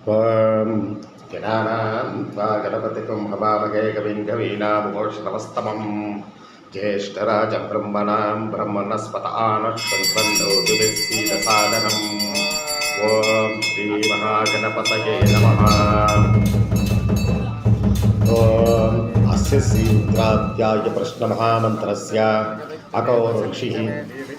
ఓం గణానాం త్వా గణపతిం హవామహే కవిం కవీనాముపనిషదవస్తమం జ్యేష్ఠరాజం బ్రహ్మణాం బ్రహ్మణస్పత ఆనశ్వంద్వన్నోతిభిస్సీదసాదనం. ఓం శ్రీ మహాగణపతయే నమః. ఓం అస్య శ్రీరుద్రాధ్యాయ ప్రశ్నమహామంత్రస్య అకౌ ఋషిః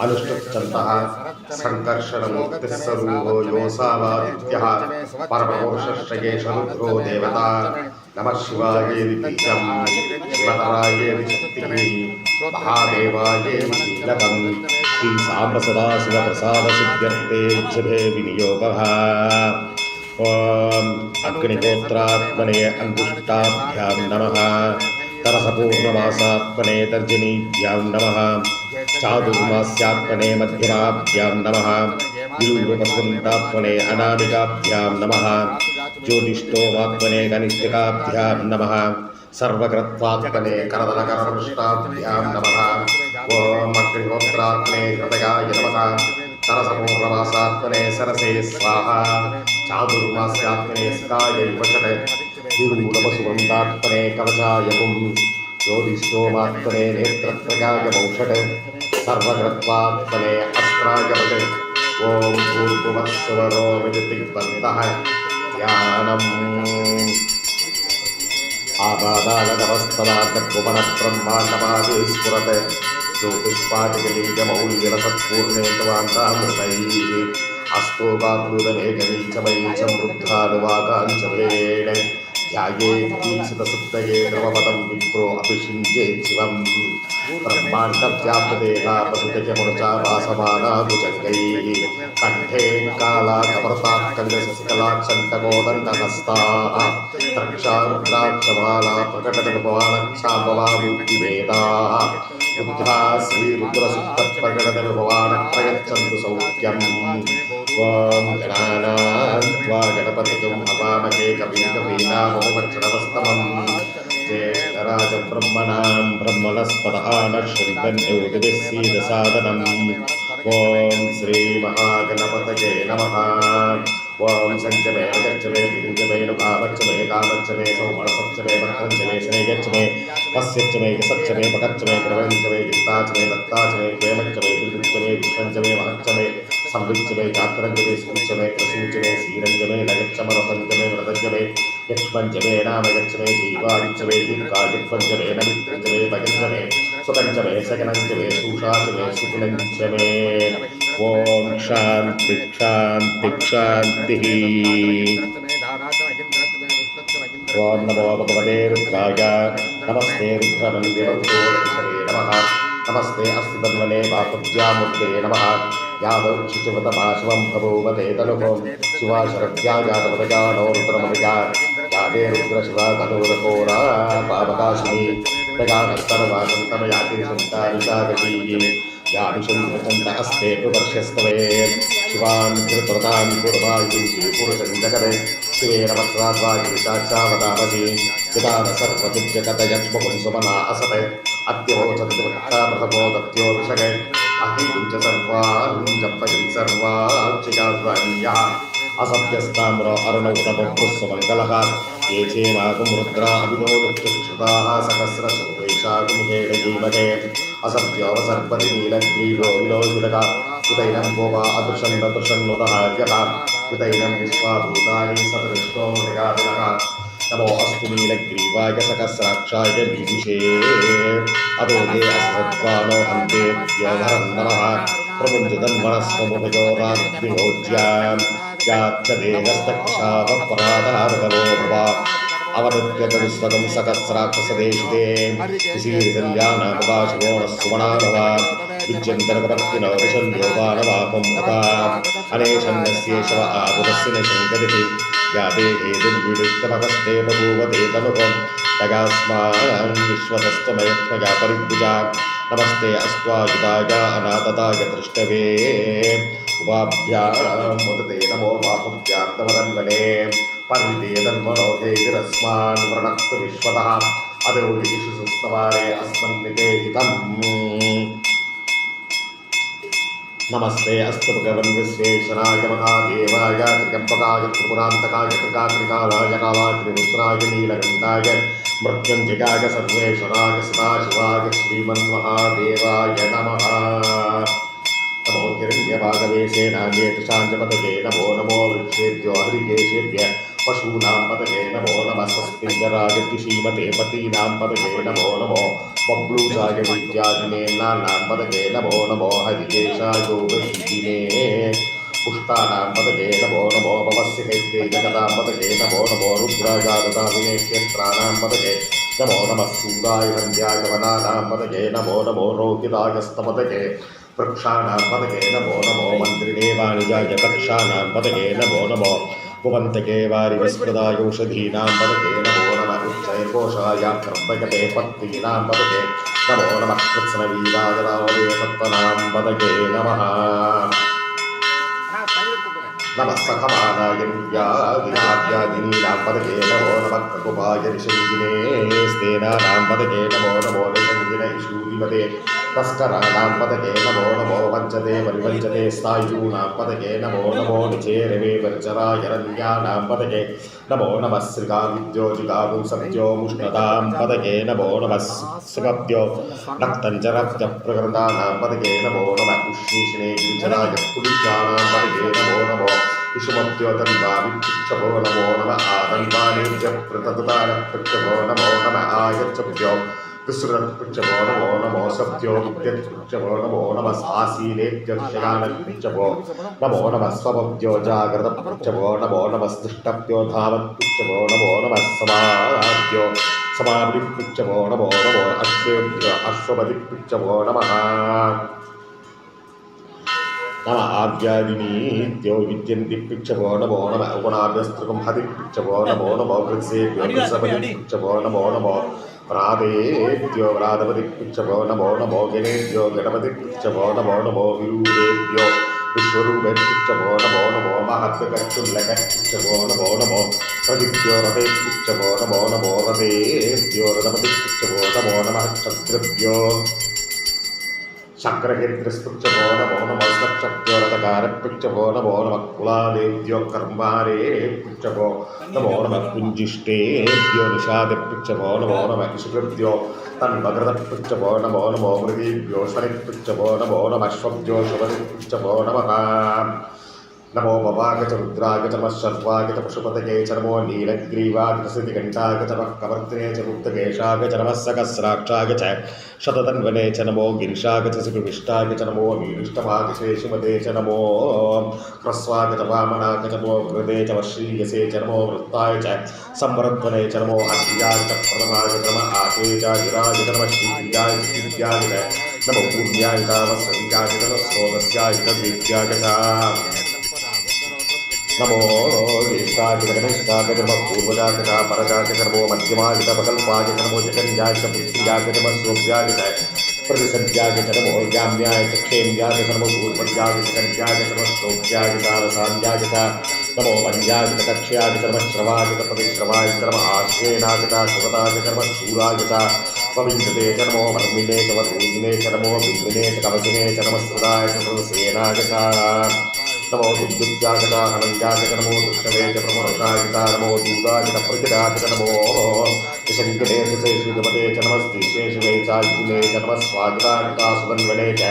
అనుష్ఠుప్ఛन्तः సంకర్షణముక్తిస్వరూపో యోసావాదిత్యః పరమపురుషశ్చ రుద్రో దేవతా. నమః శివాయేతి నిత్యం శివతరాయేతి శక్తిః మహాదేవాయేతి కీలకం. శ్రీ సాంబ సదాశివ ప్రసాద సిద్ధ్యర్థే జభే వినియోగః. ఓం అగ్నిహోత్రాత్మనే అంగుష్టాభ్యాం నమః. तरसपूर्णमासात्मने तर्जनीभ्यां नमः. चातुर्मास्यात्मने मध्यमाभ्यां नमः. विरूपवसन्तात्मने अनामिकाभ्यां नमः. ज्योतिष्ठोमात्मने कनिष्ठिकाभ्यां नमः. सर्वकृत्वात्मने करदलकरपृष्ठाभ्यां नमः. ओम अग्निहोत्रात्मने हृदयाय नमः. तरसपूर्णमासात्मने सरसे स्वाहा. चातुर्मास्यात्मने सितायै वषट्. विरूढवसुवन्तात्मने कवचाय पुं. ज्योतिष्ठोमात्मने नेत्रत्रयाय वौषट्. सर्वकृत्वात्मने अस्त्राय वषट्. ओम भूर्भुवस्सुवरो विदिग्बन्धः. ध्यानम्. आपादालकवस्तवादभुवनब्रह्माण्डपादे स्फुरत्. ज्योतिष्पाटिकलिङ्गमौल्यरसत्पूर्णेतवान्तामृतैः. अस्तोकाप्लुतमेकनीचमयी च वृद्धानुवाकाञ्चभेण. ध्यायेत्तीक्षितसुप्तये ध्रुवपदं विप्रो अभिषिञ्चेत् शिवम्. ब्रह्माण्डव्याप्तदेहा पशुतजमुचा वासमाना भुजङ्गैः. कण्ठे कालाकपर्तात्कण्डशशिकलाक्षण्टकोदण्डहस्ताः. द्रक्षारुद्राक्षमाला प्रकटनिर्भवानच्छाम्बवामूर्तिवेदाः. रुद्रा श्रीरुद्रसुप्तप्रकटनिर्भवानप्रयच्छन्तु सौख्यम्. ओम गणानां त्वा गणपतिं हवामहे कविं कवीनामुपनिषदवस्तमं. ज्येष्ठराजं ब्रह्मणां ब्रह्मणस्पत आनश्वन्वन्नोतिभिस्सीदसादनम्. ओम श्री महागणपतये नमः. ओम संचमे गच्छमे विरिञ्चमे नुकामच्छमे कामच्छमे सौमनसच्छमे भक्तञ्चमे शनैगच्छमे वस्यच्छमे सच्छमे पकच्छमे द्रवञ्चमे वित्ताचमे दत्ताचमे प्रेमच्छमे विरुञ्चमे विष्णञ्चमे महच्छमे संविच्चमे गात्रञ्चमे स्कुञ्चमे प्रसूचमे सीरञ्चमे नगच्छमे रतञ्चमे व्रतञ्चमे यक्ष्मञ्चमे नामगच्छमे जीवादिच्छमे दीर्घायुत्वञ्चमे नमित्रञ्चमे भगञ्चमे सुकञ्चमे सकनञ्चमे सूषाचमे सुखिनञ्चमे. ओम शांति शांति शांति. ओम नमो भगवते रुद्राय. नमस्ते रुद्रमन्दिरवतो नमः. नमस्ते अस्तितन्वने वाकुब्जामूर्ते नमः. यादव शिशुवतपाशवं प्रभुवते तनुः. शिवा शरद्या यादवदगानो रुद्रमदगा. यादे रुद्रशिवा तनुरकोरा पावकाशिनी. दगानस्तरवासन्तमयातिरिसन्तारिषागशीः. याभिषन्त अस्ते पुवर्ष्यस्तवे. शिवान् कृतवतां पूर्वायुषी पुरुषं जगते. शिवेन वक्राद्वागिरिशाचावतामसि. पितान सर्वविद्यकतयक्ष्मपुं सुमना असते. अद्यवोचतुवक्ता प्रथमो दत्यो विषगे. अहिंच सर्वाञ्जपति सर्वाक्षिकाद्वान्यः. असभ्यस्ताम्रो अर्णवतमपुष्पमङ्गलः. ये चेमागुं रुद्रा अभिनोदुक्षुताः सहस्रशुभैषागुमिहेडजीमहे. असभ्योऽवसर्पति नीलग्रीवो विलोचुलः. उदैनं गोवा अदृशन्नदृशन्नुतः यः. उदैनं विश्वाभूतानि सदृष्टो मृगादिनः. नमो अस्तु नीलग्रीवाय सहस्राक्षाय मीदुषे. अतो ये असद्वानो हन्तेभ्यो वरं नमः. प्रमुञ्चतन्मनस्वमुभयोराग्निहोज्यां. याच्चदेहस्तक्षावपराधारगरो भव. अवरुध्यतविस्वगं सहस्राक्षसदेशिते. विशीर्जल्यानामुपाशिवो नः सुमनाभव. विज्यन्तरकपत्तिनो विशल्यो बाणवापं उता. अनेशन्नस्येषव आपुरस्य न शङ्करिः. या देहे दुर्विडित्तमहस्ते बभूवते तनुः. तगास्मान् विश्वतस्त्वमयत्मया परिभुजा. नमस्ते अस्त्वायुधाय अनाथताय दृष्टवे. उपाभ्यां मुदते नमो बाहुभ्यां तवदन्वने. पर्विते तन्मनोधेतिरस्मान् वृणक्तु विश्वतः. अदो दिशु सुस्तवारे अस्मन्निवेदितम्. नमस्ते अस्तु भगवन् विश्वेश्वराय महादेवाय त्र्यम्बकाय त्रिपुरान्तकाय त्रिकाग्निकालाय कालाग्निरुद्राय नीलकण्ठाय मृत्युञ्जयाय सर्वेश्वराय सदाशिवाय श्रीमन्महादेवाय नमः। नमो हिरण्यभागवे सेनान्ये तुषाञ्जपतये नमो नमो वृक्षेभ्यो हरिकेशेभ्य पशूनां पतये नमो नमः स्वस्तिञ्जराय श्रीमते पतीनां पतये नमो नमो बब्लूजाय विद्यादिने नानां पतये नमो नमो हरिकेशाय योगशीलिने पुष्टानां पतये नमो नमो भवस्य हैत्ये जगदां पतये नमो नमो रुद्राजागदाविने क्षेत्राणां पतये नमो नमः सूराय वन्द्याय वनानां पतये नमो नमो रोहितायस्तपतये वृक्षाणां पतये नमो नमो मन्त्रिणे वाणिजाय कक्षाणां पतये नमो नमो भुवन्तके वारिवस्पदाय औषधीनां पतये नमो नमः उच्चैकोशाय कर्तकते पत्नीनां पतये नमो नमः कृत्स्नवीराय रावणे सत्त्वनां पतये नमः। नमः सखमानाय नित्यादिनाद्यादिनीनां पतये नमो नमः ककुपाय निषङ्गिने स्तेनानां पतये नमो नमो निषङ्गिने शूरिमते तस्कराणां पतये नमो नमो वञ्चते परिवञ्चते स्थायूनां पतये नमो नमो निचेरवे वर्जरायरण्यानां पतये नमो नमः श्रीकाविद्योजिकापुंसत्यो मुष्णदां पतये नमो नमः सुगभ्यो नक्तञ्जरब्जप्रकृतानां पतये नमो नमः उष्णीषिणे गिरिजराय कुलिकानां पतये नमो नमो विषुमद्योतन्वाविक्षभो नमो नमः आदन्वाणिज्यप्रततारपृक्षभो नमो नमः आयच्छभ्यो विसृतपृक्षभो नमो नमो सत्यो विद्यत्पृक्षभो नमो नमः आसीनेत्यर्शयानपृक्षभो नमो नमः स्वभव्यो जागृतपृक्षभो नमो नमः दुष्टभ्यो धावत्पृक्षभो नमो नमः समाद्यो समावृत्पृक्षभो नमो नमो अश्वेभ्यो अश्वपतिपृक्षभो नमः नमः आव्यादिनीत्यो विद्यन्ति पृक्षभो नमो नमः उपनाभ्यस्त्रुकं हतिपृक्षभो नमो नमो वृत्सेभ्यो वृत्सपतिपृक्षभो नमो नमो व्रादेभ्यो व्रातपतिपृक्षभो नमो नमो गणेभ्यो गणपतिपृक्षभो नमो नमो विरूपेभ्यो विश्वरूपेभ्यक्षभो नमो नमो महत्कर्तुल्लकपृक्षभो नमो नमो रतिभ्यो रथेभ्यक्षभो नमो नमो रथेभ्यो रथपतिपृक्षभो नमो नमः क्षत्रिभ्यो शक्रहिर्दृष्पृक्षभो नमो नमः सक्षभ्यो रथकारपृक्षभो नमो नमः कुलादेभ्यो कर्मारेपृक्षभो नमो नमः कुञ्जिष्टेभ्यो निषादपृक्षभो नमो नमः इषुकृभ्यो तन्वकृतपृक्षभो नमो नमो मृगेभ्यो शनिपृक्षभो नमो नमः श्वभ्यो शुभपृक्षभो नमः नमो भवाय च रुद्राय च नमः शर्वाय च पशुपतये च नमो नीलग्रीवाय च सिद्धिघण्टाय च नमः कवर्तिने च मुक्तकेशाय च नमः सहस्राक्षाय च शततन्वने च नमो गिरिशाय च सुविष्टाय च नमो नीलिष्टभाय च शिमते च नमो ह्रस्वाय च वामनाय च नमो हृदे च वश्रीयसे च नमो वृत्ताय च संवरत्वने च नमो अद्याय च प्रथमाय च नमः आके च गिराय च नमः श्रीयाय च विद्याय च नमो पूर्याय च वसन्त्याय च नमः स्रोतस्याय च विद्याय च नमो ज्येष्ठाय च गणेशाय च नमः पूर्वजाय च परजाय च नमो मध्यमाय च प्रकल्पाय च नमो जगन्याय च पुत्र्याय च नमः स्वभ्याय च प्रतिसन्ध्याय च नमो याम्याय च क्षेम्याय च नमो पूर्वज्याय च कन्याय च नमः श्रोभ्याय च रसान्याय च नमो वन्याय च कक्ष्याय च नमः श्रवाय च प्रतिश्रवाय च नमः आश्वेनाय च शुभताय च नमः शूराय च पवित्रते च नमो वर्मिने च वरूजिने च नमो बिन्दिने च कवचिने च नमः सुदाय च सुरसेनाय च नमो दुर्दुर्गाय च हनन्याय च नमो दुष्टवे च प्रमोषाय च नमो दूताय च प्रतिदाय च नमो शङ्करे च श्रीगमते च नमस्ते शिवे च युगे च नमः स्वागताय च सुदन्वने च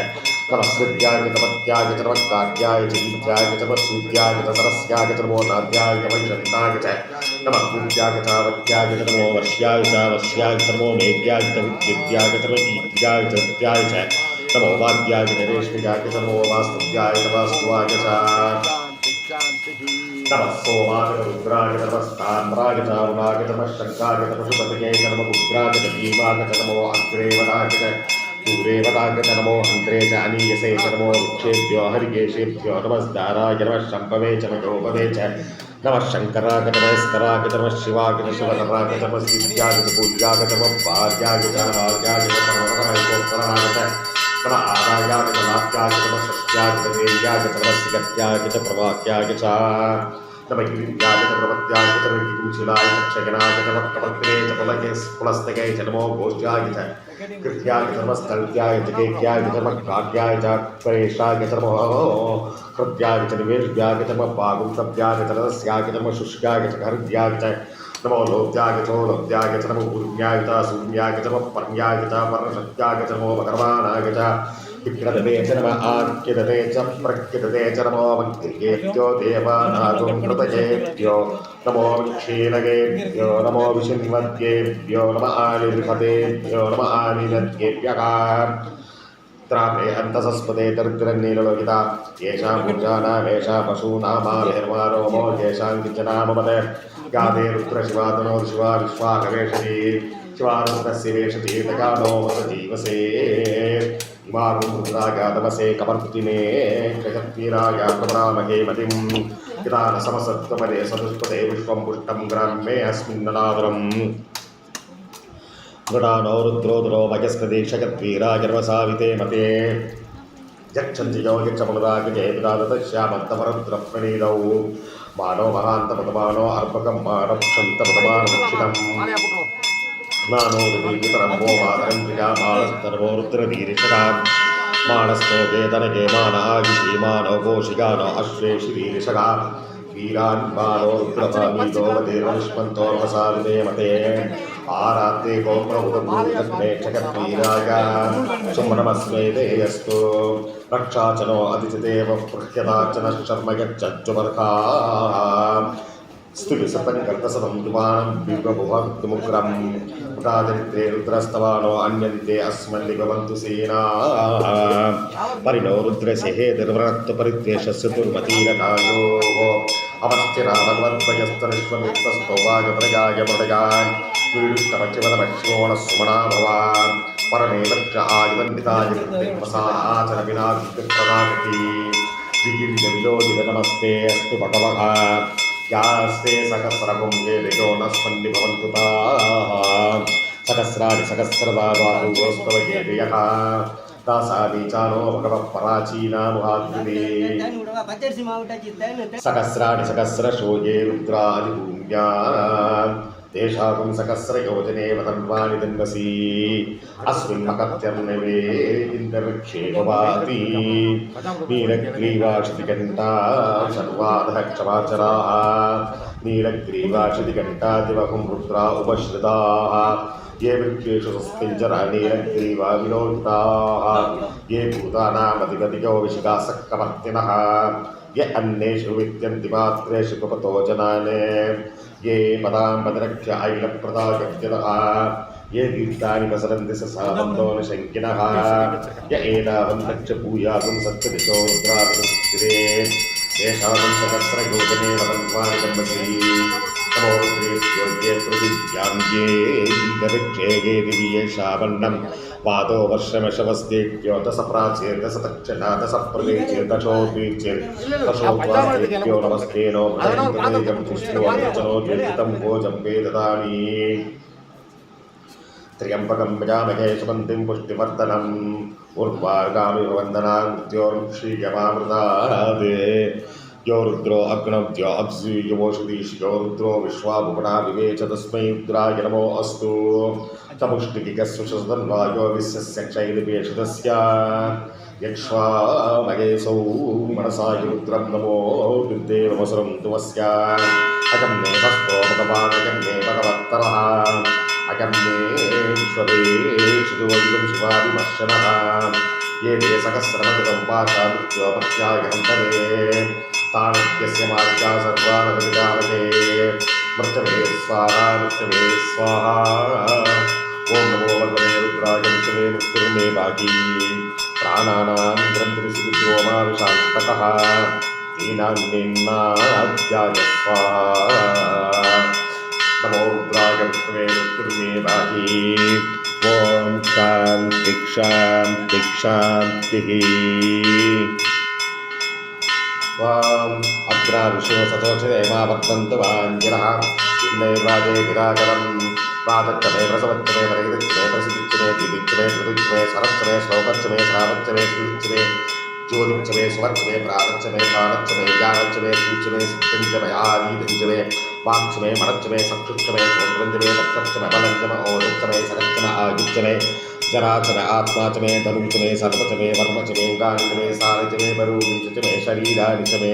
नमः श्रुत्याय च तपत्याय च नमः कार्याय च विद्याय च नमः सूर्याय च सरस्याय च नमो नाद्याय च वैशन्ताय च नमः पूज्याय च वत्याय च नमो वर्ष्याय च वश्याय च नमो मेघ्याय च विद्याय च नमः कीर्त्याय च विद्याय च नमो वाद्याय च रेष्म्याय च नमो वास्तव्याय च वास्तुवाय च नमः सोमाय च रुद्राय च नमः स्थाम्राय च अरुणाय च नमः शङ्काय च पशुपतये च नमः उग्राय च भीमाय च नमो अग्रेवताय च दूरेवताय च नमो हन्त्रे च अनीयसे च नमो वृक्षेभ्यो हरिकेशेभ्यो नमस्ताराय च नमः शम्भवे च नमोपदे च नमः शङ्कराय च नमः स्तराय च नमः शिवाय च शिवतराय च नमः सिद्ध्याय च पूज्याय च नमः भार्याय च भार्याय च परमरमयोत्तराय च नमः आदायाय च नाट्याय च नमः षष्ट्याय च देव्याय च नमः सिगत्याय च प्रवाक्याय च नमगिरिव्याय च प्रपत्याय च विकुंशिलाय च क्षयनाय च वक्रवर्तिने च पुलस्तके च नमो घोष्याय च कृत्याय च नमस्तल्त्याय च केक्याय च नमकाक्याय च परेशाय च नमो हृद्याय च निवेश्याय च नमः पागुंतव्याय च रदस्याय च नमः शुष्याय च हृद्याय च नमो लोभ्याय च लोभ्याय च नमो ऊर्म्याय च शून्याय च नमः पर्याय च परशक्त्याय च नमो भगवानाय च विक्रदते च नमः आख्यदते च प्रख्यदते च नमो वक्तिकेभ्यो देवानागुं कृतयेभ्यो नमो क्षीणगेभ्यो नमो विशिन्वद्येभ्यो नमः आनिर्भतेभ्यो नमः आनिनद्येभ्यः त्रापे हन्तसस्पदे दरिद्रन्नीललोकिता येषां पूजानामेषा पशूनामाभिर्मारोमो येषां किञ्चनामपदे गादे रुद्रशिवातनो शिवा विश्वाकवेषति शिवारुद्रस्य वेषति तगानो वसजीवसे इमारुद्रागातमसे कपर्तिने जगत्वीरागातमरामहे मतिं यदा न समसत्त्वपदे सदुष्पदे विश्वं पुष्टं ग्राम्ये अस्मिन्ननादरम् गृणानो रुद्रोदरो भयस्कदीक्षकत्वीरागर्वसाविते मते यच्छन्ति यो यच्छमनुरागजयविदादतश्यामन्तमरुद्रप्रणीतौ मानो महान्तपदमानो अर्पकं मानक्षन्तपदमानक्षितम् मानो वितरं वो मातरं प्रिया मानस्तर्वो रुद्रवीरिषकां मानस्तो वेदनके मानागिषी मानो गोषिगानो अश्वेशिरीरिषका वीरान् मानो रुद्रभामीतो वदेर्वनिष्पन्तो वसाविते मते आरात्ते गोप्रभुतभूतप्रेक्षकवीराय सुमनमस्मै देयस्तु रक्षाचनो अतिथिदेव पृह्यताचन शर्म यच्चज्जुमर्हा स्तुतिसपन्कर्तसदं दुमानं विभवभक्तमुग्रं पुटाचरित्रे रुद्रस्तवानो अन्यन्ते अस्मन्नि भवन्तु सेना परिणो रुद्रसेहे निर्वृत्तपरिद्वेषस्य दुर्मतीरकायोः अवस्थिरानवद्वयस्तनिष्वमित्तस्तौवागप्रजाय मृडगान् वीडुष्टपक्षिवदपक्षिमोणः भवान् परमेवच्च आयुवन्दिताय कृत्रिमसाचरविनादिप्रदाकटी जिगिरिजविलोकितनमस्ते अस्तु भगवः यास्ते सहस्रकुम्भे दिजो न स्मन्नि भवन्तु ताः सहस्राणि सहस्रदा बाहुवस्तव येदयः दासादि चानो भगवः पराचीना मुहाद्युते सहस्राणि सहस्रशो ये रुद्रादिभूम्या तेषां सहस्रयोजने वदन्वानि दन्वसि अस्मिन् मकत्यर्णवे इन्द्रवृक्षेपवाति नीलग्रीवाशितिघण्टा शर्वादः क्षमाचराः नीलग्रीवाशितिघण्टा दिवहुं रुद्रा उपश्रिताः ये वृक्षेषु सस्तिञ्जरा नीलग्रीवा विलोकिताः ये भूतानामधिपतियो विशिखासक्कवर्तिनः ये अन्येषु विद्यन्ति मात्रेषु कुपतो जनान् ये पदाम्बतिरक्ष्य ऐलप्रदागत्यतः ये दीर्घानि प्रसरन्ति ससाबन्धो न शङ्किनः य एतावन्तच्च भूयागुं सत्यदिशो रुद्राविदुस्थिरे येषां सहस्रयोजने वदन्वानि दन्वसि नमो रुद्रेभ्यो ये पृथिव्यां ये इन्द्रवृक्षे ये दिवि येषावन्नं पादो वर्षमशवस्तेभ्यो दश प्राचेर्दश दक्षिणा दश प्रदेचेर्दशोद्वीचेर्दशोद्वासेभ्यो नमस्तेनो भजन्तेजं पुष्णोर्चनो ज्योतितं भोजं वे ददामि त्र्यम्बकं यजामहे सुगन्धिं पुष्टिवर्धनम् उर्वागामिव वन्दनां मृत्योर्मुक्षीयमामृतात् यो रुद्रो अग्नव्यो अब्जीयवोषधीशो रुद्रो विश्वाभुवना विवेच तस्मै रुद्राय नमो अस्तु तमुष्टिकिकस्वशतन्वायो विश्वस्य क्षैलपेषुतस्य यक्ष्वामहेसौ मनसाय रुद्रं नमो दुर्देवमसुरं तुमस्य अगं मे भस्तो भगवान् अगं मे भगवत्तरः अगं मे विश्ववेशुवैगं शिवाभिमर्शनः ये ते सहस्रमकृतं पाशा मृत्योपत्यागन्तरे ताणित्यस्य मार्गा सर्वानगविदावके मृत्यवे स्वाहा ॐ नमो भगवते रुद्राय मृत्यवे मृत्युर्मे भागी प्राणानां ग्रन्थिरिषिविद्रो मा विशान्तकः दीनान्येन्नाध्याय स्वाहा नमो रुद्राय मृत्यवे मृत्युर्मे भागी ॐ शान्ति शान्ति शान्तिः वाम् अग्राविषो सतोषदेमा वर्तन्तु वाञ्जिनः इन्नैर्वाजे गिराकरम् प्रातच्चमे प्रसवच्चमे परिगृच्चमे प्रसिद्धिच्चमे दिदिच्चमे कृतिच्चमे सरच्चमे श्लोकच्चमे श्रावच्चमे श्रीच्चमे ज्योतिक्षमे सुवर्चमे प्राणक्षमे प्राणक्षमे ज्ञानक्षमे सूचमे सिद्धंजमे आदीदंजमे वाक्षमे मनक्षमे सक्षुक्षमे श्रोत्रंजमे लक्षक्षमे बलंजमे ओदक्षमे सकक्षमे आयुक्षमे जराचमे आत्माचमे धनुचमे सर्वचमे वर्मचमे गानिचमे सारचमे बरूचमे शरीरानिचमे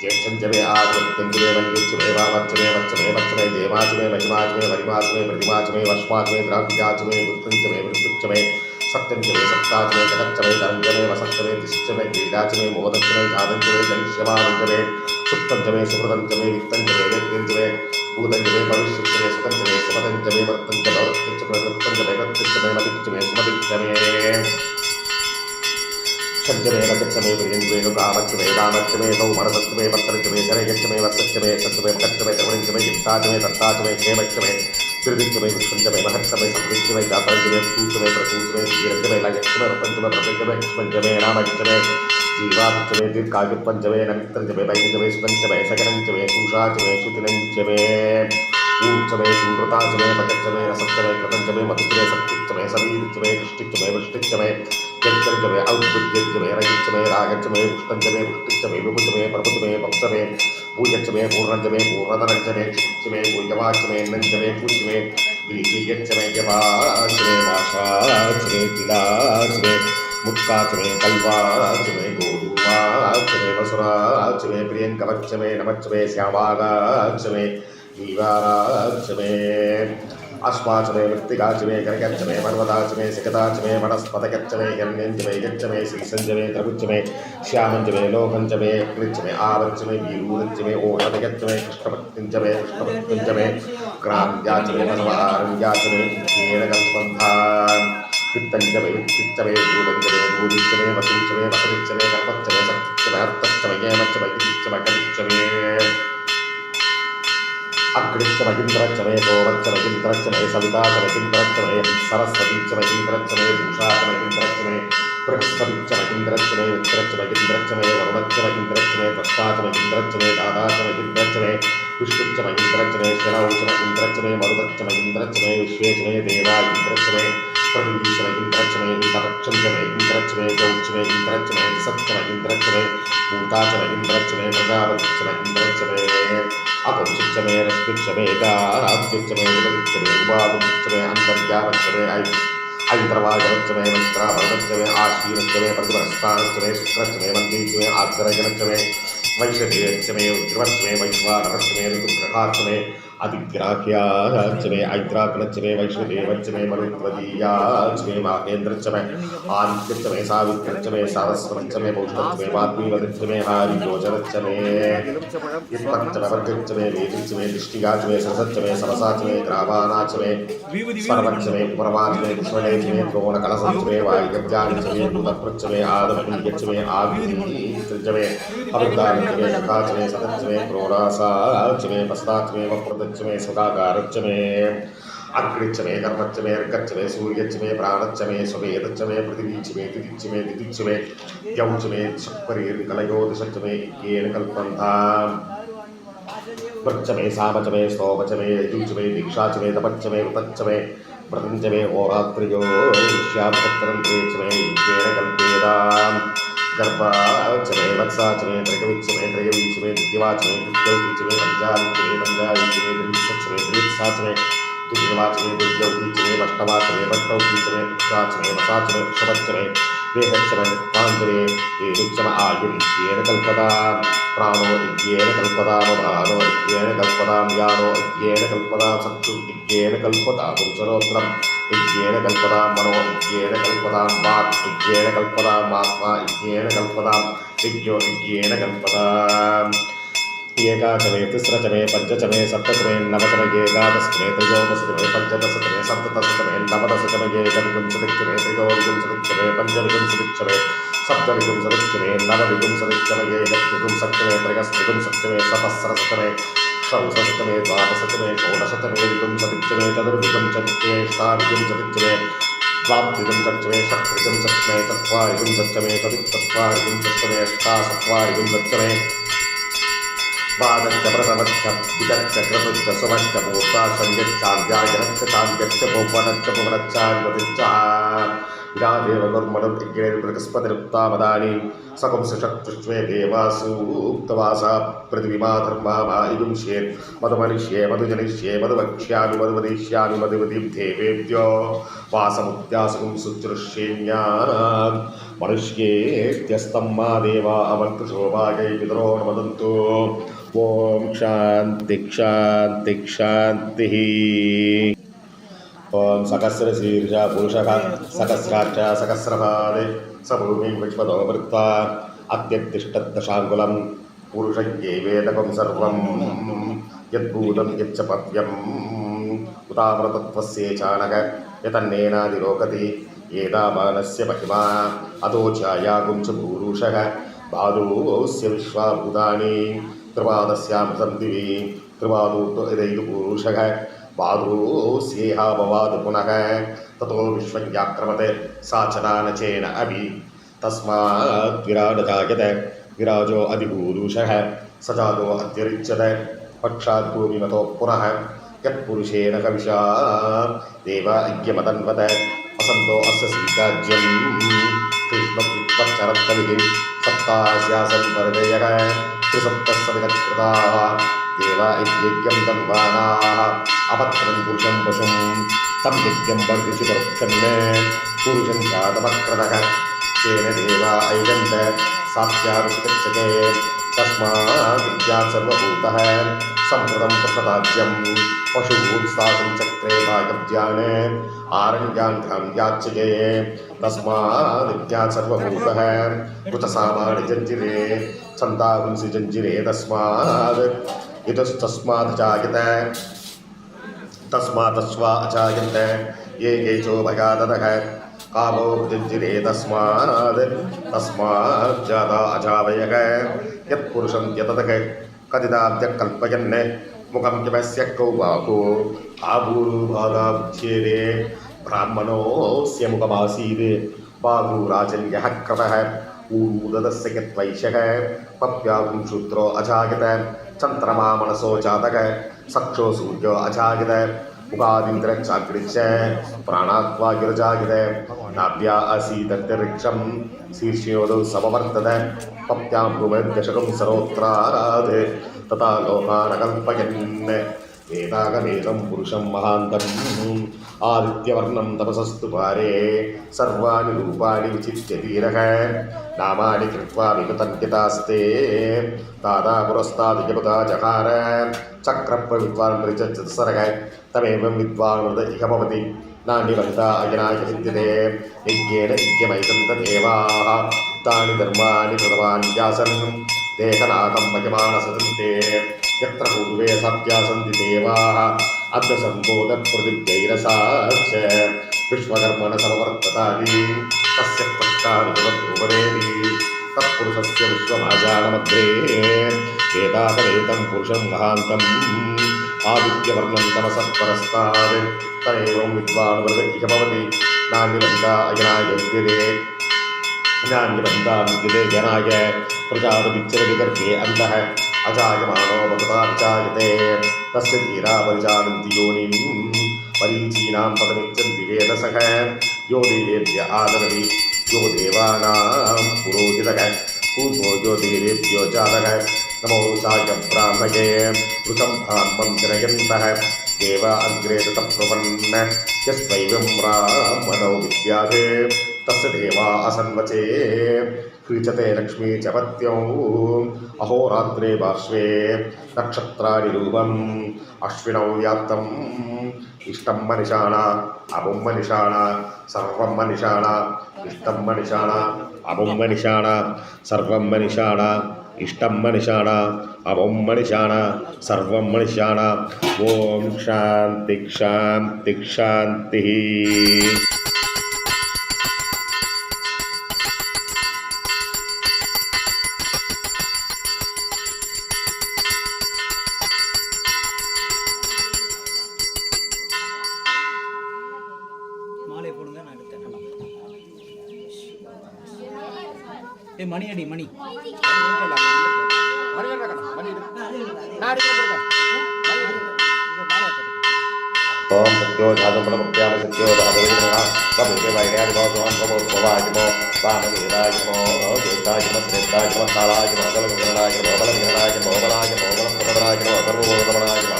ज्येष्ठंचमे आदृत्यंचमे वन्युच्चमे वावच्चमे वच्चमे वच्चमे देवाचमे महिमाचमे वरिमाचमे प्रतिमाचमे वश्वाचमे द्राव्याचमे वृत्तंचमे वृत्तुच्चमे सप्तंचमे सप्ताचमे जगच्चमे धनंचमे वसंचमे तिष्ठमे क्रीडाचमे मोदच्चमे जातंचमे जनिष्यमानंचमे सुप्तंचमे सुहृदंचमे वित्तंचमे वेद्यंचमे भूतंचमे भविष्यच्चमे सुखंचमे सुपदंचमे वर्तंचमे वृत्तंचमे वृत्तंचमे वृत्तंचमे मदिच्चमे सुमदिच्चमे षड्जमे रजच्चमे प्रियंचमे कामच्चमे कामच्चमे सौमनसच्चमे वत्तरच्चमे शरयच्चमे वत्सच्चमे सच्चमे मकच्चमे त्रवणिंचमे चित्ताचमे दत्ताचमे क्षेमच्चमे त्रिदिच्चमे विष्णुंचमे महत्तमे संविच्चमे जातंचमे सूचमे प्रसूचमे वीरंचमे लयच्चमे रतंचमे प्रपंचमे क्ष्मंचमे रामच्चमे जीवाच्चमे दीर्घायुपंचमे नमित्रंचमे वैंचमे सुतंचमे सकरंचमे सूषाचमे श्रुतिनंचमे ऊर्चमे सूरताचमे पकच्चमे रसच्चमे कृतंचमे मधुचमे सत्तिच्चमे सवीरिच्चमे कृष्टिच्चमे वृष्टिच्चमे जंचमे औद्बुद्ध्यच्चमे रजिच्चमे रागच्चमे पुष्टंचमे पुष्टिच्चमे विभुचमे प्रभुचमे भक्तमे पूजच्चमे पूर्णंचमे पूर्णतरंचमे क्षिच्चमे पूजवाच्चमे नंचमे पूज्यमे विलिखियच्चमे जपाच्चमे माशाच्चमे तिलाच्चमे मुक्काच्चमे कल्वाच्चमे गोधूमाच्चमे वसुराच्चमे प्रियंकवच्चमे नमच्चमे श्यामागाच्चमे नीवाराच्चमे अश्वाचमे मृत्तिकाचमे करगच्चमे पर्वताचमे सिकताचमे वनस्पतगच्चमे हिरण्यंचमे गच्चमे श्रीसंजमे त्रगुच्चमे श्यामंचमे लोकंचमे कृच्चमे आवच्चमे वीरूरंचमे ओषधगच्चमे कृष्णभक्तिंचमे कृष्णभक्तिंचमे क्रांत्याचमे मनवारंत्याचमे केरकल्पन्धान् वित्तंचमे वित्तिच्चमे भूतंचमे भूदिच्चमे वसुच्चमे वसुरिच्चमे कर्पच्चमे शक्तिच्चमे अर्थच्चमे येमच्चमे गिरिच्चमे कटिच्चमे अग्निश्चमगिंद्रच्चमे सोमच्चमगिंद्रच्चमे सविताचमगिंद्रच्चमे सरस्वतीच्चमगिंद्रच्चमे भूषाचमगिंद्रच्चमे बृहस्पतिच्चमगिंद्रच्चमे मित्रच्चमगिंद्रच्चमे वरुणच्चमगिंद्रच्चमे त्वष्टाचमगिंद्रच्चमे दादाचमगिंद्रच्चमे विष्णुच्चमगिंद्रच्चमे शनौचमगिंद्रच्चमे मरुदच्चमगिंद्रच्चमे विश्वेचमे देवागिंद्रच्चमे पृथिवीचमगिंद्रच्चमे इंद्रक्षंचमे इंद्रच्चमे गौच्चमे इंद्रच्चमे सच्चमगिंद्रच्चमे भूताचमगिंद्रच्चमे प्रजापतिच्चमगिंद्रच्चमे अपंचमे रश्मिच्चमे गाराज्यच्चमे विपदिच्चमे उपादिच्चमे अंतर्यामच्चमे ऐन्द्रवाजवच्चमे मैत्राभरणच्चमे आशीनच्चमे प्रतिपरस्थानच्चमे शुक्रच्चमे मन्त्रीच्चमे आग्रजनच्चमे वैशदेयच्चमे उद्रवच्चमे वैश्वानरच्चमे ऋतुग्रहाच्चमे अधिग्राह्याच्चमे ऐद्राग्नच्चमे वैश्वदेवच्चमे मरुत्वदीयाच्चमे माहेन्द्रच्चमे आदित्यच्चमे सावित्रच्चमे सारस्वतच्चमे पौष्टच्चमे वाग्मीवदच्चमे हारियोजनच्चमे युत्पच्चमे वर्गच्चमे वेदिच्चमे दृष्टिगाच्चमे सरसच्चमे समसाच्चमे ग्रावानाच्चमे स्वर्वच्चमे उपरवाच्चमे पुष्पलेच्चमे द्रोणकलसच्चमे वायुगब्जानिच्चमे भूतप्रच्चमे आदमकुल्यच्चमे आवित्रिच्चमे अवृतानिच्चमे सखाच्चमे सतच्चमे क्रोडासाच्चमे पस्ताच्चमे वप्रदच्चमे सुखागारच्चमे अग्निच्चमे कर्मच्चमे अर्कच्चमे सूर्यच्चमे प्राणच्चमे स्वमेधच्चमे पृथिवीच्चमे तिथिच्चमे दिदिच्चमे यौच्चमे शक्परीर्कलयोदशच्चमे येन कल्पन्ताम् वृक्षमे सामचमे स्तोमचमे यजुच्चमे दीक्षाच्चमे तपच्चमे वृतच्चमे व्रतञ्चमे होरात्रियो श्यामपत्रन्त्रेच्चमे येन कल्पेदाम् गर्भाच्चमे वत्साच्चमे त्रयविच्चमे त्रयवीच्चमे दिव्यवाच्चमे दिव्यौतीच्चमे पञ्चावीच्चमे पञ्चावीच्चमे त्रिवित्साच्चमे त्रिवित्साच्चमे दुर्गवाच्चमे दुर्गौतीच्चमे वष्टवाच्चमे वष्टौतीच्चमे पुष्टाच्चमे वसाच्चमे क्षमच्चमे देहच्चमे नित्वाञ्चमे देविच्चम आयुर्येन कल्पताम् प्राणो इत्येन कल्पताम् प्राणो इत्येन कल्पताम् यानो इत्येन कल्पताम् चक्षु इत्येन कल्पताम् पुरुषरोत्रम् इत्येन कल्पताम् मनो इत्येन कल्पताम् वाक् इत्येन कल्पताम् आत्मा इत्येन कल्पताम् विज्ञो इत्येन कल्पताम् एकाचमे तिस्रचमे पञ्चचमे सप्तचमे नवचमे एकादशचमे त्रयोदशचमे पञ्चदशचमे सप्तदशचमे नवदशचमे एकविंशतिचमे त्रयोविंशतिचमे पञ्चविंशतिचमे सप्तविंशतिचमे नवविंशतिचमे एकत्रिंशत्चमे त्रयस्त्रिंशत्चमे सतस्रशतमे षोडशतमे द्वादशतमे षोडशतमे विंशतिचमे चतुर्विंशतिचमे अष्टाविंशतिचमे द्वाविंशतिचमे षट्विंशतिचमे चत्वारिंशत्चमे चतुश्चत्वारिंशत्चमे अष्टाचत्वारिंशत्चमे वादच्च प्रथमच्च विदच्च क्रतुच्च सुमच्च मूर्ता संयच्चाव्यायनच्च चाव्यच्च भुवनच्च भुवनच्चान्वतिच्च विरादेव कर्मणिर्बृहस्पतिरुक्तामदानि सकंसशक्तुष्वे देवासूक्तवासा पृथिवीमा धर्मा वायुंशेत् मधुमनिष्ये मधुजनिष्ये मधुवक्ष्यामि मधुवदिष्यामि मधुवदिं देवेभ्यो वासमुद्यासुं सुचृष्येण्यान् मनुष्येत्यस्तं मा देवा अवन्तुशोभागै पितरो न वदन्तु ओम शांति शांति शांति। ओम सहस्रशीर्षा पुरुषः सहस्राक्ष सहस्रपादे स भूमिं विश्वतो वृत्वा अत्यतिष्ठद्दशाङ्गुलं पुरुषय्यैवेदकं सर्वं यद्भूतं यच्च पव्यम् उतावृतत्वस्य चानक यतन्नेनादिलोकति एतावानस्य महिमा अतोचायागुं च पुरुषः बाधोऽस्य विश्वाभूतानि त्रिपादस्यामृतं दिवि त्रिपादोऽदैतु पुरुषः बाधोऽस्येहाभवाद् पुनः ततो विश्वज्ञाक्रमते साचनानचेन अभि तस्मात् विराडजायते विराजो अधिपूरुषः स जातो अत्यरिच्यते पक्षात् भूमिमतो पुनः यत्पुरुषेण कविशा देव ऐक्यमतन्वत वसन्तो अस्य सीताज्यं कृष्णकृत्वच्चरत्तविः सप्तास्यासन् परदेयः त्रिसप्तस्सवितकृताः देवा यज्ञं तन्वानाः अपत्रं पुरुषं पशुं तं यज्ञं बर्हिषि परुक्षन् पुरुषं चातमक्रतः तेन देवा ऐजन्त सात्यारुषिकच्छके तस्मात् विद्यात् सर्वभूतः सम्प्रदं प्रसदाज्यं पशुभूत्सासं चक्रे भागव्यान् आरण्यान्ध्रं याच्यते तस्मात् विद्यात् सर्वभूतः कृतसामानि जञ्जिरे छन्दांसि जञ्जिरे तस्मात् इतस्तस्मात् जायते तस्मात्स्वा अजायन्त ये केचो भयादतः कामो जञ्जिरे तस्मात् जाता अजावयः यत्पुरुषं यततः कदिदाद्य कल्पयन् मुखं किमस्य कौ बाहु आभूरुभागाब्ध्येदे ब्राह्मणोऽस्य मुखमासीत् बाहुराजन्यः क्रमः ऊरुदस्य यत्वैशः पप्यागुं शूद्रो अजायत चन्द्रमा मनसो जातः सक्षो सूर्यो अजायत मुखादिन्द्रचाग्रिश्च प्राणात्वागिरजायत नाभ्या आसीदन्तरिक्षं शीर्षयोदौ समवर्तत पप्यां भूमिर्दशकं सरोत्रारात् तथा लोकानकल्पयन् वेदागमेकं पुरुषं महान्तम् आदित्यवर्णं तपसस्तु पारे सर्वाणि रूपाणि विचित्य धीरः नामानि कृत्वा विगतन्यतास्ते दादा पुरस्तादिजपदा जहार चक्रप्रविद्वान् प्रचचत्सरः तमेवं विद्वान् मृद इह भवति नान्यवन्ता अयनाय विद्यते यज्ञेन यज्ञमैकन्तदेवाः तानि धर्माणि कृतवान्यासन् देहनाकं महिमानसदन्ते यत्र पूर्वे सत्यासन्ति देवाः अग्नसम्बोधप्रतिज्ञैरसाच्च विश्वकर्मण समवर्ततानि तस्य पट्टानुपदेवि तत्पुरुषस्य विश्वमाजानमध्ये वेदातवेदं पुरुषं महान्तम् आदित्यवर्णं तमसः परस्तात् तमेवं विद्वान् वृद इह भवति नान्यवन्ता अयनाय विद्यते ज्ञान्यवन्ता विद्यते जनाय प्रजापतिश्चरति गर्भे अन्तः अजायमानो भगवता विजायते तस्य धीरा परिजानन्ति योनिं मरीचीनां पदमिच्छन्ति वेदसः यो देवेभ्य आदरति यो देवानां पुरोहितः पूर्वो यो देवेभ्यो जातः नमो साय ब्राह्मणे वृतं ब्राह्मं जनयन्तः देव अग्रे तप्रपन्न यस्वैवं ब्राह्मणो विद्याते तस्य देवा असन्वचे क्रीचते लक्ष्मी च पत्यौ अहोरात्रे पार्श्वे नक्षत्राणि रूपम् अश्विनौ व्याप्तम् इष्टं मनिषाणा अमुं मनिषाणा सर्वं मनिषाणा इष्टं मनिषाणा अमुं मनिषाणा सर्वं मनिषाणा इष्टं मनिषाणा अमुं मनिषाणा सर्वं मनिषाणा ओम शांति शांति शांति। மணி அடி மணி ओम सत्योजातं फलमुक्त्याम सत्योजातवेदना वैर्यादिभवसोहं प्रभोत्भवायमो वामदेवायमो ज्येष्ठायमो श्रेष्ठायमो कालायमो बलविघ्नायमो बलविघ्नायमो बलायमो बलप्रदरायमो सर्वभूतमनायमो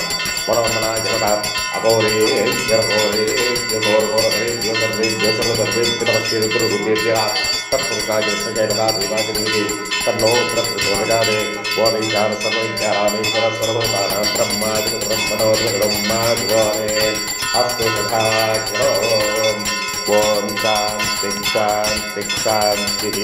बलवन्मनायमो अघोरेभ्योर्घोरेभ्योर्घोरेभ्योर्सर्वेभ्योर्सर्वेभ्यः तत्पुरुषाय विष्णुजयमगादेवादिदेवी तन्नो प्रचोदयात् ओमैकार सर्वैकारामेश्वर सर्वभूतानां ब्रह्मादिब्रह्मणोर्ब्रह्मादिगोरे अस्तु तथा ओम शान्ति शान्ति शान्तिः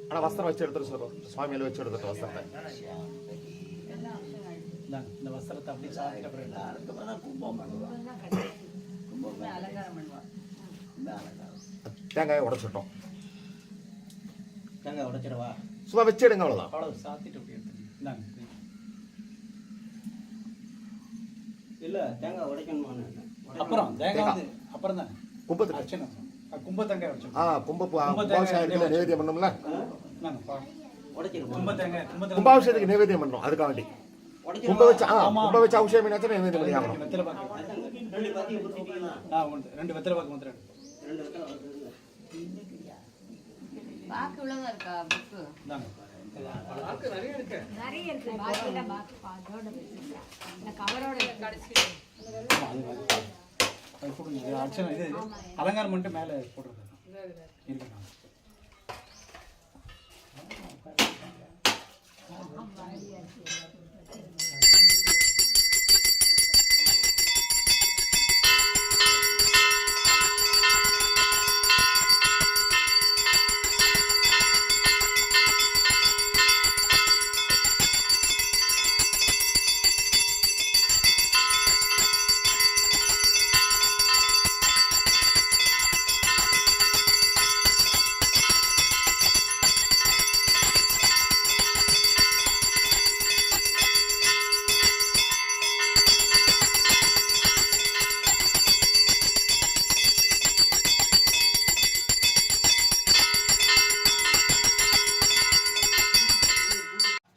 ஆனால் வஸ்திரம் வச்சு எடுத்துட்டு சொல்கிறோம் சுவாமியில் வச்சு எடுத்துட்டு வஸ்திரத்தை இந்த வஸ்திரத்தை அப்படி சாப்பிட்ட பிறகு கும்பம் பண்ணுவான் கும்பமே அலங்காரம் பண்ணுவான் தேங்காயை உடைச்சிட்டோம் தேங்காய் உடைச்சிடவா சும்மா வச்சு எடுங்க அவ்வளோதான் அவ்வளோ சாத்திட்டு அப்படி எடுத்துங்க இல்லை தேங்காய் உடைக்கணுமா அப்புறம் தேங்காய் வந்து அப்புறம் தான் கும்பத்துக்கு அர்ச்சனை கும்ப தேங்காய் உடைச்சோம் கும்பாபிஷேகத்துக்கு நைவேத்தியம் பண்ணோம்ல கும்பாபிஷேகத்துக்கு நைவேத்தியம் பண்ணோம் அதுக்காக வேண்டி கும்ப வச்சு அபிஷேகம் என்னாச்சும் நைவேத்தியம் பண்ணி ஆகணும் ரெண்டு வெத்தலை பாக்கு மாத்திரம் பாக்கு இவ்வளவுதான் இருக்கா புக்கு பாக்கு நிறைய இருக்கு பாக்கில பாக்கு அதோட இந்த கவரோட கடைசி அர்ச்சனை இது அலங்காரம் பண்ணிட்டு மேலே போடுறது இருக்கணும்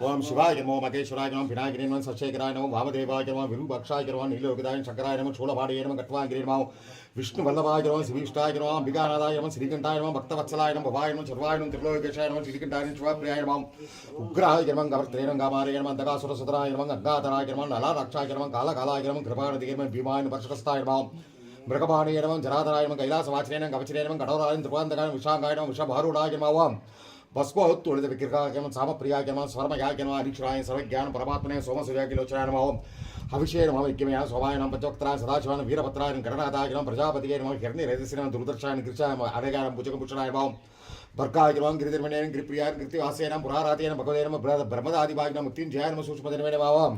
ओम शिवाय नमो महेश्वराय नमो विनायकाय नमो सशेखराय नमो वामदेवाय नमो विरूपाक्षाय नमो नीललोकिताय शंकराय नमो शूलपाणिये नमो कट्वांगिरे नमो विष्णुवल्लभाय नमो शिवीष्टाय नमो अंबिकानाथाय नमो श्रीकंठाय नमो भक्तवत्सलाय नमो भवाय नमो सर्वाय नमो त्रिलोकेशाय नमो श्रीकंठाय नमो शिवप्रियाय नमो उग्राय नमो गवर्त्रे नमो गामारे नमो दगासुरसुतराय नमो गंगाधराय नमो नलाराक्षाय नमो कालकालाय नमो कृपानिधे नमो भीमाय नमो वर्षकस्ताय नमो मृगपाणिये नमो जराधराय नमो कैलासवासिने नमो गवचिने नमो कठोराय त्रिपुरान्तकाय विशाखाय नमो विषभारूढाय नमो भस्मोत्तुलित विग्रहाय नमः सामप्रियाय नमः स्वरमयाय नमः अरीक्षराय सर्वज्ञान परमात्मने सोमसूर्याय लोचनाय नमः हविषे नमः विज्ञमयाय सोमाय नमः पंचवक्त्राय सदाशिवाय वीरभद्राय गणनाथाय नमः प्रजापतिये नमः हिरण्यरेतसे नमः दुर्दर्शाय कृशाय नमः अनेकाय नमः भुजगभूषणाय नमः भर्गाय नमः गिरिधर्मणे गिरिप्रियाय गिरिवासे नमः पुराराते नमः भगवते नमः ब्रह्मदादिभाय नमः मुक्तिञ्जयाय नमः सूक्ष्मधर्मे नमः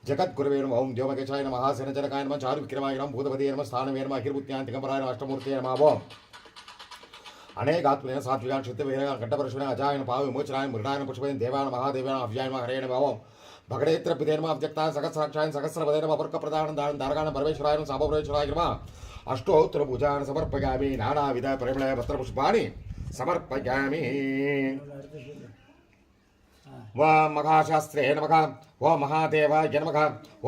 जगद्गुरुवे नमः ओम देवमकेशाय नमः सेनजनकाय नमः चारुविक्रमाय नमः भूतपदये नमः स्थानवे नमः अखिलभूत्यान्तिकम्बराय नमः अष्टमूर्तये नमः अनेकात्मने सात्विकान् शुद्धवीर घट्टपरशुने अजायन पाव विमोचनाय मृडायन पुष्पयन देवान महादेवान अव्यायन हरेण भावं भगडेत्र पितेन अव्यक्ताय सहस्राक्षायन सहस्रपदेन अपर्कप्रदान दारकान परमेश्वरायन सामपरेश्वराय नमः अष्टोत्तर पूजान समर्पयामि नानाविध परिमळ वस्त्रपुष्पाणि समर्पयामि ओम महाशास्त्रे नमः ओम महादेवाय नमः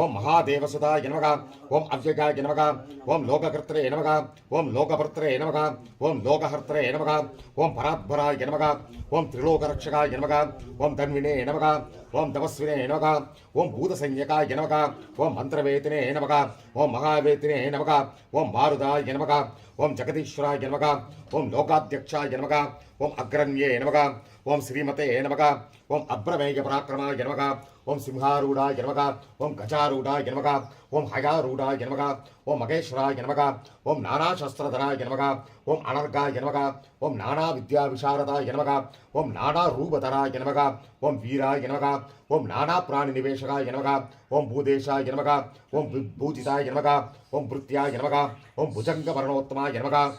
ओम महादेवसुताय नमः ओम अव्ययाय नमः ओम लोककर्त्रे नमः ओम लोकभर्त्रे नमः ओम लोकहर्त्रे नमः ओम परात्पराय नमः ओम त्रिलोकरक्षकाय नमः ओम तन्विने नमः ओम तपस्विने नमः ओम भूतसंज्ञकाय नमः ओम मंत्रवेतिने नमः ओम महावेतिने नमः ओम मारुदाय नमः ओम जगदीश्वराय नमः ओम लोकाध्यक्षाय नमः ओम अग्रण्ये नमः ओम श्रीमते नमः ओम अब्रमेय पराक्रमाय नमः ओम सिंहारूढ़ाय नमः ओम गजारूढ़ाय नमः ओम हयारूढ़ाय नमः ओम महेश्वराय नमः ओम नानाशस्त्रधराय नमः ओम अनर्गाय नमः ओम नाना विद्या विशारदाय नमः ओम नाना रूपधराय नमः ओम वीराय नमः ओम नाना प्राणि निवेशकाय नमः ओम भूदेशाय नमः ओम विभूजिताय नमः ओम भृत्याय नमः ओम भुजंगवर्णोत्तमाय नमः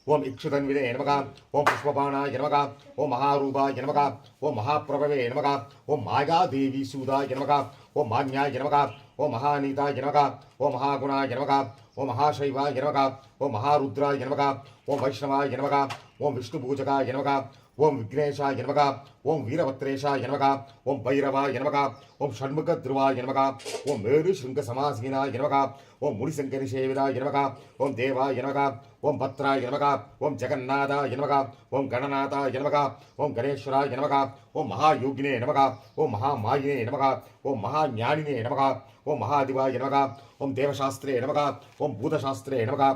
ओम इक्षुतन्विने नमः ओम पुष्पबाणाय नमः ओम महारूपाय नमः ओम महाप्रभवे नमः ओम मायादेवी सूदाय नमः ओम मान्याय नमः ओम महानीताय नमः ओम महागुणाय नमः ஓம் மகாசைவாய நமக ஓம் மகாருத்ராய நமக ஓம் வைஷ்ணவாய நமக ஓம் விஷ்ணுபூஜகாய நமக ஓம் விக்னேஷாய நமக ஓம் வீரபத்ரேஷாய நமக ஓம் பைரவாய நமக ஓம் ஷண்முக திருவாய நமக ஓம் மேரு ஸ்ருங்க சமாசீனாய நமக ஓம் முனிசங்கரி சேவிதாய நமக ஓம் தேவாய நமக ஓம் பத்ராய நமக ஓம் ஜெகநாதாய நமக ஓம் கணநாதாய நமக ஓம் கணேஸ்வராய நமக ஓம் மகாயோகினே நமக ஓம் மகாமாயினே நமக ஓம் மகாஞானினே நமக ஓம் மகாதிவாய நமக ஓம் தேவசாஸ்திரே நமக ஓம் பூதசாஸ்திரே நமக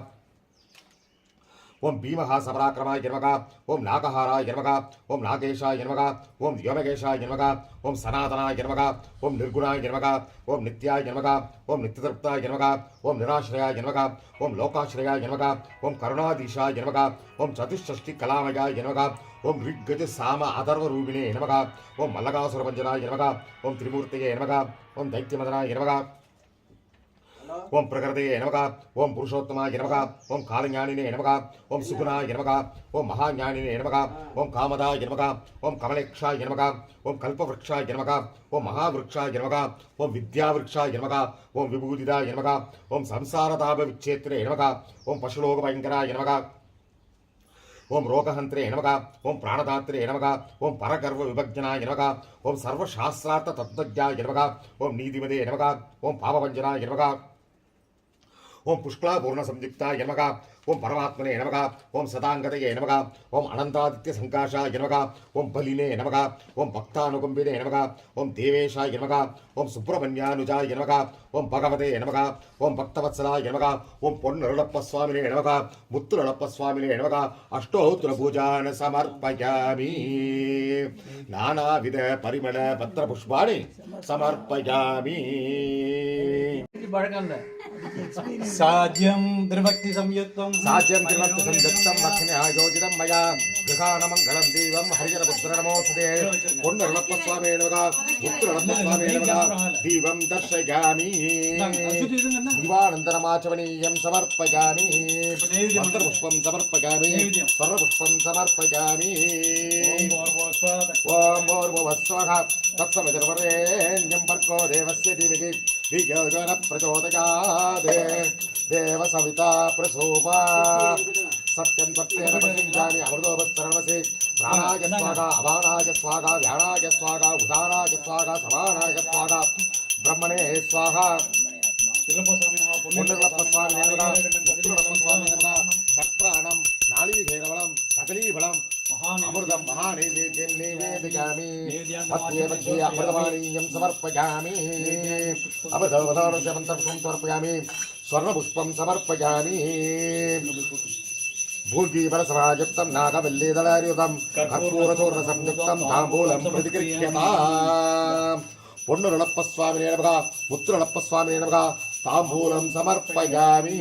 ஓம் பீமஹா சபராக்கிரமாய நமக ஓம் நாகஹாராய நமக ஓம் நாகேஷாய நமக ஓம் யோமகேஷாய நமக ஓம் சனாதனாய நமக ஓம் நிர்குணாய நமக ஓம் நித்யாய நமக ஓம் நித்தியதೃಪ್ತಾய நமக ஓம் நிராಶ್ರயாய நமக ஓம் லோகாಶ್ರயாய நமக ஓம் கருணாதீஷாய நமக ஓம் சதுஷ்ஷஷ்டி கலாமயாய நமக ஓம் ரிக்கஜ சாம அதர்வ ரூபிணே நமக ஓம் மல்லகாசுரபஞ்சனாய நமக ஓம் திரிமூர்த்தியே நமக ஓம் தைத்யமதனாய நமக ஓம் பிரகிருதயே நமக ஓம் புருஷோத்தமாய நமக ஓம் காலஞானினே நமக ஓம் சுகுணாய நமக ஓம் மகாஞானினே நமக ஓம் காமதாய நமக ஓம் கமலேக்ஷாய நமக ஓம் கல்பவృక్షாய நமக ஓம் மகாவிருக்ஷாய நமக ஓம் வித்யாவிருக்ஷாய நமக ஓம் விபூதிதாய நமக ஓம் சம்சாரதாப விச்சேத்ரே நமக ஓம் பசுலோகபயங்கராய நமக ஓம் ரோகஹந்திரே நமக ஓம் பிராணதாத்ரே நமக ஓம் பரகர்வ விபஜ்ஜனாய நமக ஓம் சர்வசாஸ்திரார்த்த தத்வஜ்ஞாய நமக ஓம் நீதிமதே நமக ஓம் பாபபஞ்சனாய நமக ஓம் புஷ்கலாபூர்ண சம்யுக்தாய நமக ஓம் பரமாத்மனே நமக ஓம் சதாங்கதயே நமக ஓம் அனந்தாதித்ய சங்காஷாய நமக ஓம் பலினே நமக ஓம் பக்தானுகம்பினே நமக ஓம் தேவேஷாய நமக ஓம் சுப்பிரமணியானுஜாய நமக ஓம் பகவதே நமக ஓம் பக்தவத்சலாய நமக ஓம் பொன்னருளப்ப சுவாமினே நமக முத்துரளப்ப சுவாமினே நமக அஷ்டோத்திர பூஜான சமர்ப்பயாமி நானாவித பரிமள பத்திர புஷ்பாணி சமர்ப்பயாமி साज्यं त्रिभक्ति संयुक्तं साज्यं त्रिभक्ति संयुक्तं लक्ष्मी आयोजितं मया गृहाणमङ्गलं देवं हरिहरपुत्र नमोऽस्तुते पुण्यरत्न स्वामी नमः पुत्ररत्न स्वामी नमः दीपं दर्शयामि दिवानन्दनमाचमनीयं समर्पयामि मन्त्रपुष्पं समर्पयामि सर्वपुष्पं समर्पयामि ॐ भूर्भुवस्वः तत्सवितुर्वरेण्यं भर्गो देवस्य धीमहि धियो यो नः प्रचोदयात् देव सविता प्रसोमा सत्यं सत्येन प्रसिञ्चानि अमृतोपस्तरणमसि प्राणाय स्वाहा अपानाय स्वाहा व्यानाय स्वाहा उदानाय स्वाहा समानाय स्वाहा ब्रह्मणे स्वाहा पुण्यरत्नस्वामिने नमः पुत्ररत्नस्वामिने नमः षट्प्राणं नाळीभैरवलं सकलीफलं अमृतं महानैवेद्यं निवेदयामि अत्येवं अमृतपानीयं समर्पयामि अवधवधानस्य मन्त्रपुष्पं समर्पयामि स्वर्णपुष्पं समर्पयामि भूगीवरसरायुक्तं नागवल्लीदलायुतं कर्पूरचूर्णसंयुक्तं ताम्बूलं प्रतिगृह्यताम् பொன்னுரளப்ப சுவாமினே நமக முத்துரளப்ப சுவாமினே நமக தாம்பூலம் சமர்ப்பயாமி